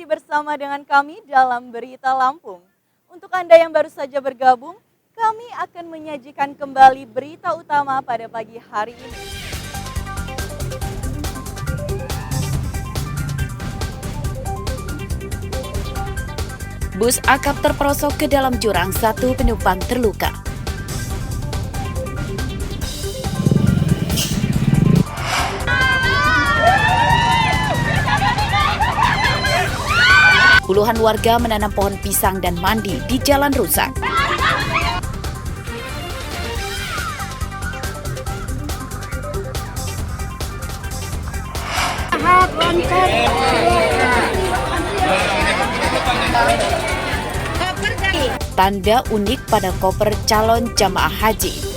masih bersama dengan kami dalam Berita Lampung. Untuk Anda yang baru saja bergabung, kami akan menyajikan kembali berita utama pada pagi hari ini. Bus akap terperosok ke dalam jurang, 1 penumpang terluka. Puluhan warga menanam pohon pisang dan mandi di jalan rusak. Tanda unik pada koper calon jamaah haji.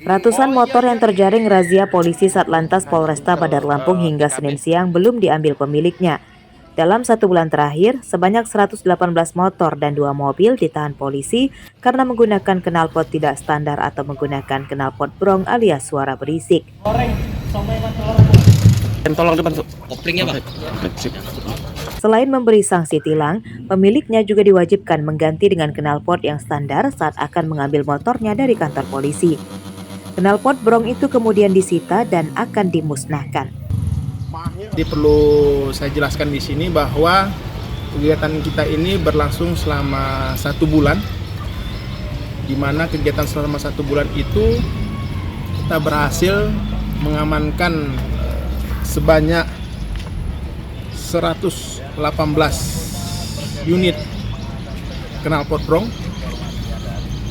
Ratusan motor yang terjaring razia polisi Satlantas Polresta Bandar Lampung hingga Senin siang belum diambil pemiliknya. Dalam 1 bulan terakhir, sebanyak 118 motor dan 2 mobil ditahan polisi karena menggunakan knalpot tidak standar atau menggunakan knalpot brong alias suara berisik. Selain memberi sanksi tilang, pemiliknya juga diwajibkan mengganti dengan knalpot yang standar saat akan mengambil motornya dari kantor polisi. Knalpot brong itu kemudian disita dan akan dimusnahkan. Perlu saya jelaskan di sini bahwa kegiatan kita ini berlangsung selama 1 bulan, di mana kegiatan selama 1 bulan itu kita berhasil mengamankan sebanyak 118 unit knalpot brong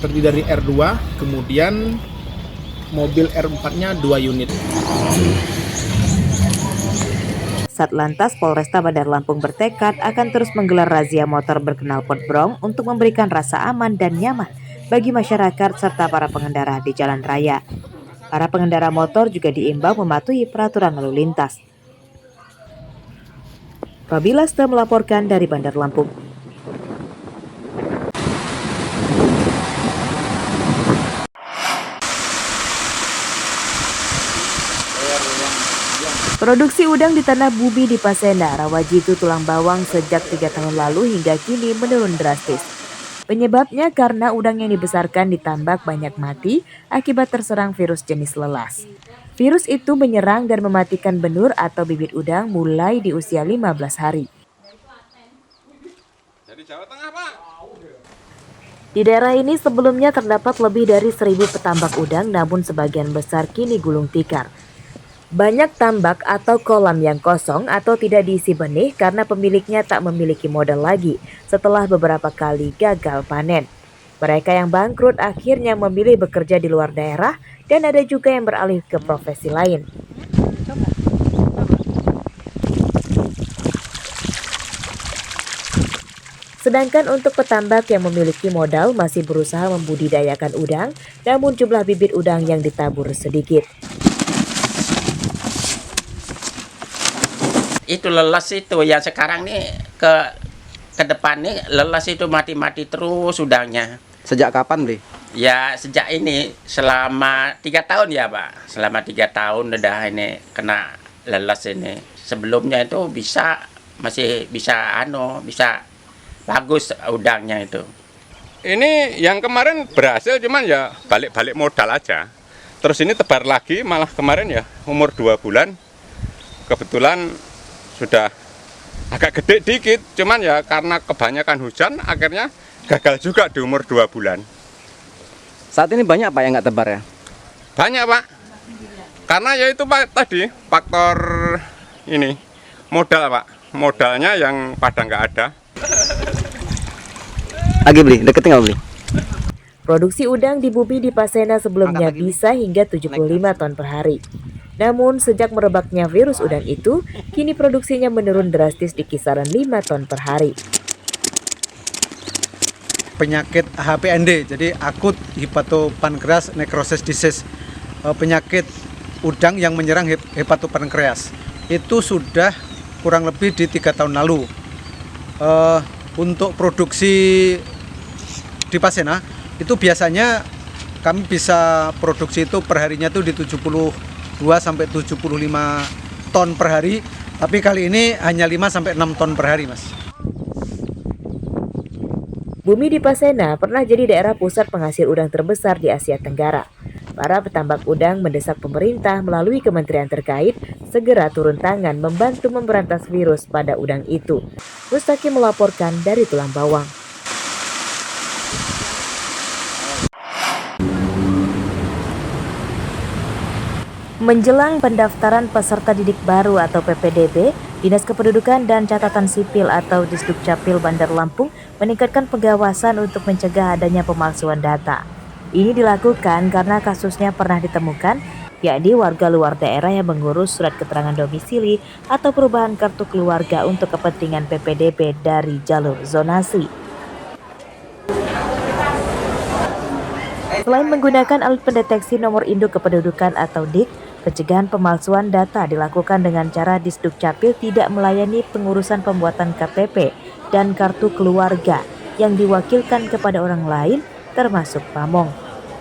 terdiri dari R2, kemudian mobil R4-nya 2 unit. Satlantas Polresta Bandar Lampung bertekad akan terus menggelar razia motor berknalpot brong untuk memberikan rasa aman dan nyaman bagi masyarakat serta para pengendara di jalan raya. Para pengendara motor juga diimbau mematuhi peraturan lalu lintas. Robila Ste melaporkan dari Bandar Lampung. Produksi udang di Tanah Bubi di Pasenda, Rawajitu, Tulang Bawang sejak 3 tahun lalu hingga kini menurun drastis. Penyebabnya karena udang yang dibesarkan di tambak banyak mati akibat terserang virus jenis lelas. Virus itu menyerang dan mematikan benur atau bibit udang mulai di usia 15 hari. Di daerah ini sebelumnya terdapat lebih dari 1.000 petambak udang, namun sebagian besar kini gulung tikar. Banyak tambak atau kolam yang kosong atau tidak diisi benih karena pemiliknya tak memiliki modal lagi setelah beberapa kali gagal panen. Mereka yang bangkrut akhirnya memilih bekerja di luar daerah dan ada juga yang beralih ke profesi lain. Sedangkan untuk petambak yang memiliki modal masih berusaha membudidayakan udang, namun jumlah bibit udang yang ditabur sedikit. Itu lelas itu yang sekarang nih ke depan nih lelas itu mati-mati terus udangnya. Sejak kapan, Bli? Ya sejak ini selama 3 tahun ya Pak. Selama 3 tahun udah ini kena lelas ini. Sebelumnya itu masih bisa bagus udangnya itu. Ini yang kemarin berhasil cuman ya balik-balik modal aja. Terus ini tebar lagi malah kemarin ya umur 2 bulan. Kebetulan sudah agak gede dikit, cuman ya karena kebanyakan hujan akhirnya gagal juga di umur 2 bulan. Saat ini banyak Pak yang nggak tebar ya? Banyak Pak, karena ya itu Pak tadi faktor ini modal Pak, modalnya yang pada nggak ada. Lagi Bli, deketin nggak Bli? Produksi udang di Bubi di Pasenda sebelumnya bisa hingga 75 ton per hari. Namun sejak merebaknya virus udang itu, kini produksinya menurun drastis di kisaran 5 ton per hari. Penyakit HPND, jadi akut hepatopankreas necrosis disease. penyakit udang yang menyerang hepatopankreas. Itu sudah kurang lebih di 3 tahun lalu. Untuk produksi di Pasena itu biasanya kami bisa produksi itu perharinya itu di 72 sampai 75 ton per hari, tapi kali ini hanya 5 sampai 6 ton per hari, Mas. Bumi di Pasena pernah jadi daerah pusat penghasil udang terbesar di Asia Tenggara. Para petambak udang mendesak pemerintah melalui kementerian terkait segera turun tangan membantu memberantas virus pada udang itu. Mustaki melaporkan dari Tulang Bawang. Menjelang pendaftaran peserta didik baru atau PPDB, Dinas Kependudukan dan Catatan Sipil atau Disdukcapil Bandar Lampung meningkatkan pengawasan untuk mencegah adanya pemalsuan data. Ini dilakukan karena kasusnya pernah ditemukan, yakni warga luar daerah yang mengurus surat keterangan domisili atau perubahan kartu keluarga untuk kepentingan PPDB dari jalur zonasi. Selain menggunakan alat pendeteksi nomor induk kependudukan atau DIK, pencegahan pemalsuan data dilakukan dengan cara Disdukcapil tidak melayani pengurusan pembuatan KTP dan kartu keluarga yang diwakilkan kepada orang lain, termasuk pamong.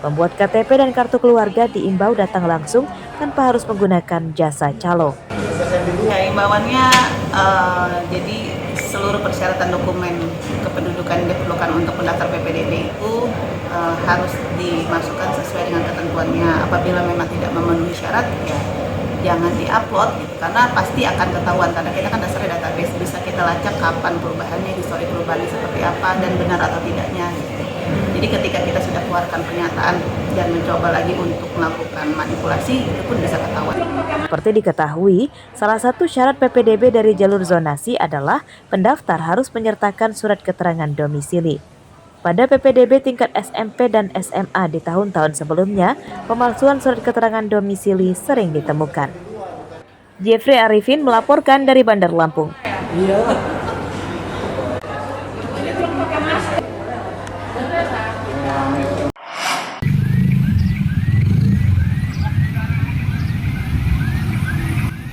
Pembuat KTP dan kartu keluarga diimbau datang langsung tanpa harus menggunakan jasa calo. Ya, imbauannya jadi seluruh persyaratan dokumen kependudukan yang diperlukan untuk pendaftar PPDB itu harus dimasukkan sesuai dengan ketentuannya. Apabila memang tidak memenuhi syarat, ya jangan diupload gitu, karena pasti akan ketahuan, karena kita kan dasarnya database, bisa kita lacak kapan perubahannya, histori perubahannya seperti apa, dan benar atau tidaknya gitu. Jadi ketika kita sudah keluarkan pernyataan dan mencoba lagi untuk melakukan manipulasi, itu pun bisa ketahuan. Seperti diketahui, salah satu syarat PPDB dari jalur zonasi adalah pendaftar harus menyertakan surat keterangan domisili. Pada PPDB tingkat SMP dan SMA di tahun-tahun sebelumnya, pemalsuan surat keterangan domisili sering ditemukan. Jeffrey Arifin melaporkan dari Bandar Lampung.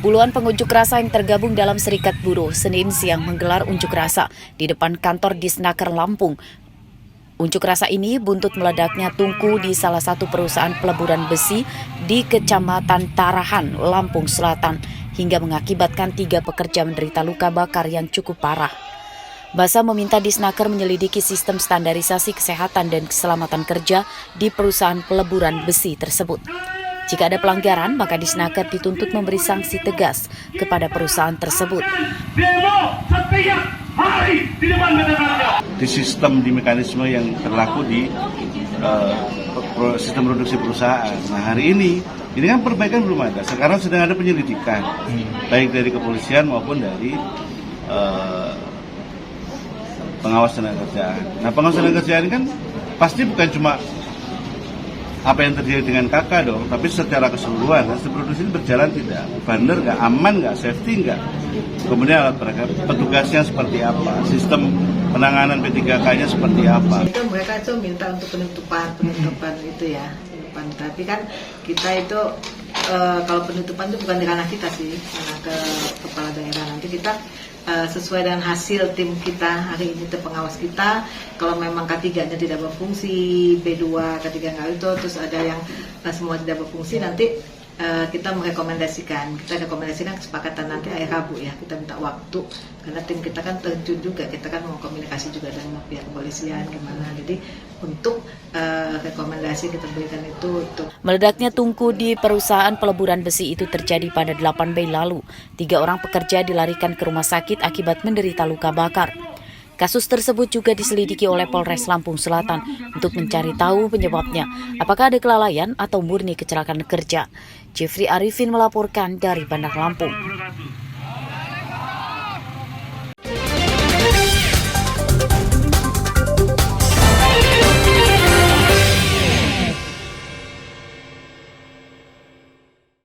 Puluhan pengunjuk rasa yang tergabung dalam Serikat Buruh Senin siang menggelar unjuk rasa di depan kantor Disnaker Lampung. Unjuk rasa ini buntut meledaknya tungku di salah satu perusahaan peleburan besi di Kecamatan Tarahan, Lampung Selatan, hingga mengakibatkan 3 pekerja menderita luka bakar yang cukup parah. Basa meminta Disnaker menyelidiki sistem standarisasi kesehatan dan keselamatan kerja di perusahaan peleburan besi tersebut. Jika ada pelanggaran, maka Disnaker dituntut memberi sanksi tegas kepada perusahaan tersebut. Demo setiap hari di depan di sistem di mekanisme yang berlaku di sistem produksi perusahaan. Nah, hari ini kan perbaikan belum ada. Sekarang sedang ada penyelidikan, baik dari kepolisian maupun dari pengawas tenaga kerjaan. Nah, pengawas tenaga kerjaan kan pasti bukan cuma apa yang terjadi dengan kakak dong, tapi secara keseluruhan sistem produksi ini berjalan tidak, benar nggak, aman nggak, safety nggak, kemudian alat perangkat petugasnya seperti apa, sistem penanganan P3K-nya seperti apa. Itu mereka itu minta untuk penutupan itu ya, penutupan. Tapi kan kita itu kalau penutupan itu bukan di ranah kita sih, karena ke kepala daerah. Nanti kita sesuai dengan hasil tim kita hari ini, tim pengawas kita, kalau memang K3-nya tidak berfungsi, B2, K3 nggak itu, terus ada yang semua tidak berfungsi, nanti kita merekomendasikan, kesepakatan nanti akhir Rabu ya, kita minta waktu, karena tim kita kan terjun juga, kita kan mau komunikasi juga dengan pihak kepolisian gimana, jadi untuk rekomendasi kita berikan itu untuk. Meledaknya tungku di perusahaan peleburan besi itu terjadi pada 8 Mei lalu. 3 orang pekerja dilarikan ke rumah sakit akibat menderita luka bakar. Kasus tersebut juga diselidiki oleh Polres Lampung Selatan untuk mencari tahu penyebabnya, apakah ada kelalaian atau murni kecelakaan kerja. Jeffrey Arifin melaporkan dari Bandar Lampung.